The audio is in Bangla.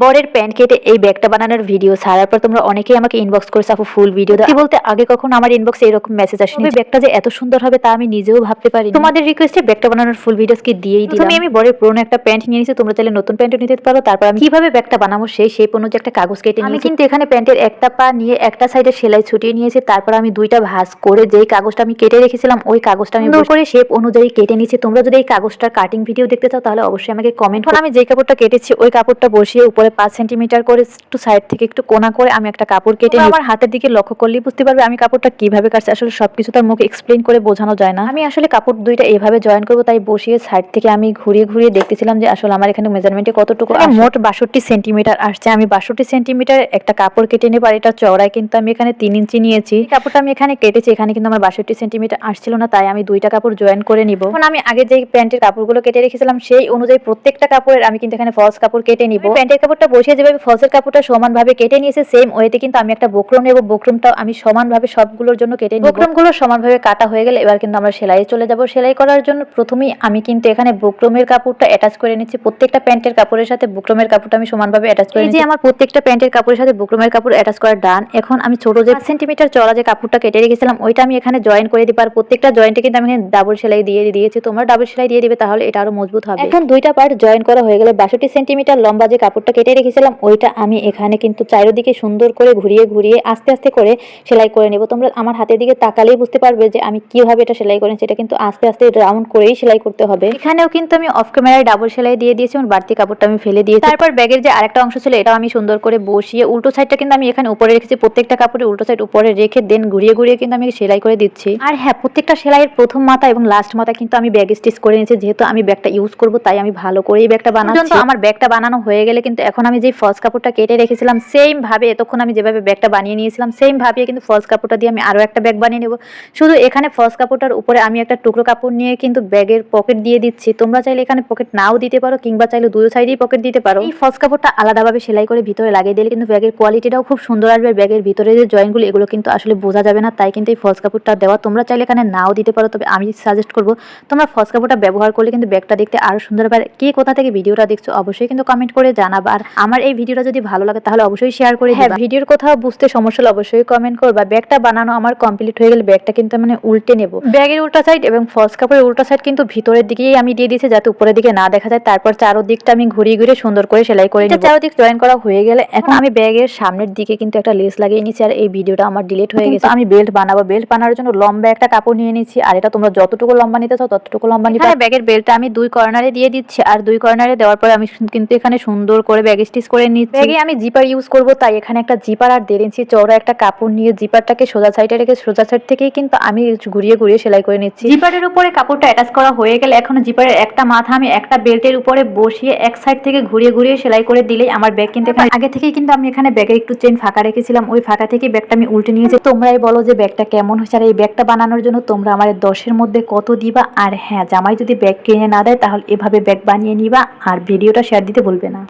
বরের প্যান্ট কেটে এই ব্যাগটা বানানোর ভিডিও ছাড়ার পর তোমরা অনেকেই আমাকে ইনবক্স করেছো, আপু ফুল ভিডিও দাও। বলতে আগে কখনো আমার ইনবক্সে এরকম মেসেজ আসেনি যে ব্যাগটা যে এত সুন্দর হবে তা আমি নিজেও ভাবতে পারি। তোমাদের রিকোয়েস্টে ব্যাগটা বানানোর ফুল ভিডিওস কি দিয়েই দিলাম। প্রথমে আমি বরের পুরনো একটা প্যান্ট নিয়ে নিয়েছি, তোমরা চাইলে নতুন প্যান্টও নিতে পারো। তারপর আমি কিভাবে ব্যাগটা বানাবো সেই শেপ অনুযায়ী একটা কাগজ কেটে নিয়েছি। আমি কিন্তু এখানে প্যান্টের একটা পা নিয়ে একটা সাইডে সেলাই ছুটিয়ে নিয়েছি। তারপর আমি দুইটা ভাঁজ করে যেই কাগজটা আমি কেটে রেখেছিলাম ওই কাগজটা আমি সুন্দর করে শেপ অনুযায়ী কেটে নিয়েছি। তোমরা যদি এই কাগজটার কাটিং ভিডিও দেখতে চাও তাহলে অবশ্যই আমাকে কমেন্ট করো। আমি যেই কাপড়টা কেটেছি ওই কাপড়টা বসিয়ে উপরে 5 সেন্টিমিটার করে একটু সাইড থেকে একটু কোনা করে আমি একটা কাপড় কেটে নিই। আমার হাতের দিকে লক্ষ্য করলেই বুঝতে পারবে আমি কাপড়টা কিভাবে কাটছি। আসলে সবকিছু তার মুখে এক্সপ্লেইন করে বোঝানো যায় না। আমি আসলে কাপড় দুইটা এইভাবে জয়েন করব, তাই বসিয়ে সাইড থেকে আমি ঘুরিয়ে ঘুরিয়ে দেখতেছিলাম যে আসলে আমার এখানে মেজারমেন্টে কতটুকু আসে। মোট 62 সেন্টিমিটার আসছে। আমি 62 সেন্টিমিটার একটা কাপড় কেটে নেব, আর এটা চওড়ায় কিন্তু আমি এখানে 3 ইঞ্চি নিয়েছি। কাপড়টা আমি এখানে কেটেছি, এখানে কিন্তু আমার 62 সেন্টিমিটার আসছিল না, তাই আমি দুইটা কাপড় জয়েন করে নিব। এখন আমি আগে যে প্যান্টের কাপড়গুলো কেটে রেখেছিলাম সেই অনুযায়ী প্রত্যেকটা কাপড়ের আমি কিন্তু এখানে ফলস কাপড় কেটে নিব। প্যান্টের কাপড়টা বসিয়ে যেভাবে ফলসের কাপড়টা সমানভাবে কেটে নিয়েছে সেম ওয়েতে কিন্তু আমি একটা বক্রম নেব। বক্রমটাও আমি সমানভাবে সবগুলোর জন্য কেটে নিব। বক্রমগুলো সমানভাবে কাটা হয়ে গেলে এবার কিন্তু আমরা সেলাই চলে যাব। সেলাই করার জন্য প্রথমেই আমি কিন্তু এখানে বক্রমের কাপড়টা অ্যাটাচ করে নিচ্ছি। প্রত্যেকটা প্যান্টের কাপড়ের সাথে বক্রমের কাপড়টা আমি সমানভাবে অ্যাটাচ করে নিচ্ছি। আমার প্রত্যেকটা প্যান্টের কাপড়ের সাথে বক্রমের কাপড় অ্যাটাচ করা ডান। এখন আমি ছোট যে 5 সেন্টিমিটার চওড়া যে কাপড়টা কেটে রেখেছিলাম ওইটা আমি এখানে জয়েন করে দিব। আর প্রত্যেকটা জয়েন্টে কিন্তু আমি এখানে ডাবল সেলাই দিয়ে দিয়েছি। তোমরা ডাবল সেলাই দিয়ে দিবে, তাহলে এটা আরো মজবুত হবে। এখন দুইটা পার্ট জয়েন করা হয়ে গেলে 62 সেন্টিমিটার লম্বা যে কাপড়টা কেটে রেখেছিলাম ওইটা আমি এখানে কিন্তু চারিদিকে সুন্দর করে ঘুরিয়ে ঘুরিয়ে আস্তে আস্তে করে সেলাই করে নেব। তোমরা আমার হাতের দিকে তাকালেই বুঝতে পারবে যে আমি কিভাবে এটা সেলাই করেছি। এটা কিন্তু আস্তে আস্তে রাউন্ড করেই সেলাই করতে হবে। এখানেও কিন্তু আমি অফ ক্যামেরায় ডাবল সেলাই দিয়ে দিয়েছি এবং বাড়তি কাপড়টা আমি ফেলে দিয়েছি। তারপর ব্যাগের যে আরেকটা অংশ ছিল এটাও আমি সুন্দর করে বসিয়ে উল্টো সাইডটা কিন্তু আমি এখানে উপরে রেখেছি। প্রত্যেকটা কাপড়ের উল্টো সাইড উপরে রেখে দেন ঘুরিয়ে ঘুরিয়ে কিন্তু আমি সেলাই করে দিচ্ছি। আর হ্যাঁ, প্রত্যেকটা সেলাইয়ের প্রথম মাথা এবং লাস্ট মাথা কিন্তু আমি ব্যাগ স্টিচ করে নিয়েছি। যেহেতু আমি ব্যাগটা ইউজ করব তাই আমি ভালো করে এই ব্যাগটা বানাচ্ছি। আমার ব্যাগটা বানানো হয়ে গেলে কিন্তু এখন আমি যে ফলস কাপড়টা কেটে রেখেছিলাম সেম ভাবে এতক্ষণ আমি যেভাবে ব্যাগটা বানিয়ে নিয়েছিলাম সেম ভাবে কিন্তু ফলস কাপড়টা দিয়ে আমি আরো একটা ব্যাগ বানিয়ে নেব। শুধু এখানে ফলস কাপড়টার উপরে আমি একটা টুকরো কাপড় নিয়ে কিন্তু ব্যাগের পকেট দিয়ে দিচ্ছি। তোমরা চাইলে এখানে পকেট নাও দিতে পারো কিংবা চাইলে দুই সাইডেই পকেট দিতে পারো। এই ফলস কাপড়টা আলাদাভাবে সেলাই করে ভিতরে লাগিয়ে দিলে কিন্তু ব্যাগের কোয়ালিটিটাও খুব সুন্দর আসবে। ব্যাগের ভিতরে যে জয়েন্টগুলো এগুলো কিন্তু আসলে বোঝা যাবে না, তাই কিন্তু এই ফলস কাপড়টা দেওয়া। তোমরা চাইলে এখানে নাও দিতে পারো, তবে আমি সাজেস্ট করবো তোমরা ফলস কাপড়টা ব্যবহার করলে কিন্তু ব্যাগটা দেখতে আরো সুন্দর হবে। কে কোথা থেকে ভিডিওটা দেখছো অবশ্যই কিন্তু কমেন্ট করে জানাবা। আর আমার এই ভিডিওটা যদি ভালো লাগে তাহলে অবশ্যই শেয়ার করে দিবা। ভিডিওর কোথাও বুঝতে সমস্যা হলে অবশ্যই কমেন্ট করবা। ব্যাগটা বানানো আমার কমপ্লিট হয়ে গেলে ব্যাগটা কিন্তু মানে উল্টে নেব। ব্যাগের উল্টা সাইড এবং ফলস কাপড়ের উল্টা সাইড কিন্তু ভিতরের দিকেই আমি দিয়ে দিয়েছি যাতে উপরের দিকে না দেখা যায়। তারপর চারদিকটা আমি ঘুরিয়ে ঘুরিয়ে সুন্দর করে সেলাই করে নিব। চারদিক জয়েন করা হয়ে গেলে এখন আমি ব্যাগের সামনের দিকে কিন্তু একটা লেস লাগিয়ে নিচ্ছি। আর এই ভিডিওটা আমার ডিলিট হয়ে গেছে। আমি বেল্ট বানাবো। বেল্ট বানানোর জন্য লম্বা একটা কাপড় নিয়ে নিচ্ছি। আর এটা তোমরা যতটুকু লম্বা নিতে চাও ততটুকু লম্বা নিতে। ব্যাগের বেল্টটা আমি দুই কর্নারে দিয়ে দিচ্ছি। আর দুই কর্নারে দেওয়ার পরে আমি কিন্তু এখানে সুন্দর করে ব্যাগ স্টিচ করে নিচ্ছি। ব্যাগে আমি জিপার ইউজ করব, তাই এখানে একটা জিপার আর 1.5 ইঞ্চি চওড়া একটা কাপড় নিয়ে জিপারটাকে সোজা সাইডে রেখে সোজা সাইড থেকেই কিন্তু আমি ঘুরিয়ে ঘুরিয়ে সেলাই করে নিচ্ছি। জিপারের উপরে কাপড়টা অ্যাটাচ করা হয়ে গেলে এখন জিপারের একটা মাথা আমি একটা বেল্টের উপরে বসিয়ে এক সাইড থেকে ঘুরিয়ে ঘুরিয়ে সেলাই করে দিলেই আমার ব্যাগ কিন্তু এখানে আগে থেকেই কিন্তু আমি এখানে ব্যাগের একটু চেন ফাঁকা রেখেছিলাম, ওই ফাঁকা থেকে ব্যাগটা আমি উল্টে নিয়েছি। তোমরাই বলো যে ব্যাগটা কেমন হয়েছে। আর এই ব্যাগটা বানানোর জন্য তোমরা আমার 10-এর মধ্যে কত দিবা। আর হ্যাঁ, জামাই যদি ব্যাগ কিনে না দেয় তাহলে এভাবে ব্যাগ বানিয়ে নিবা। আর ভিডিওটা শেয়ার দিতে ভুলবে না।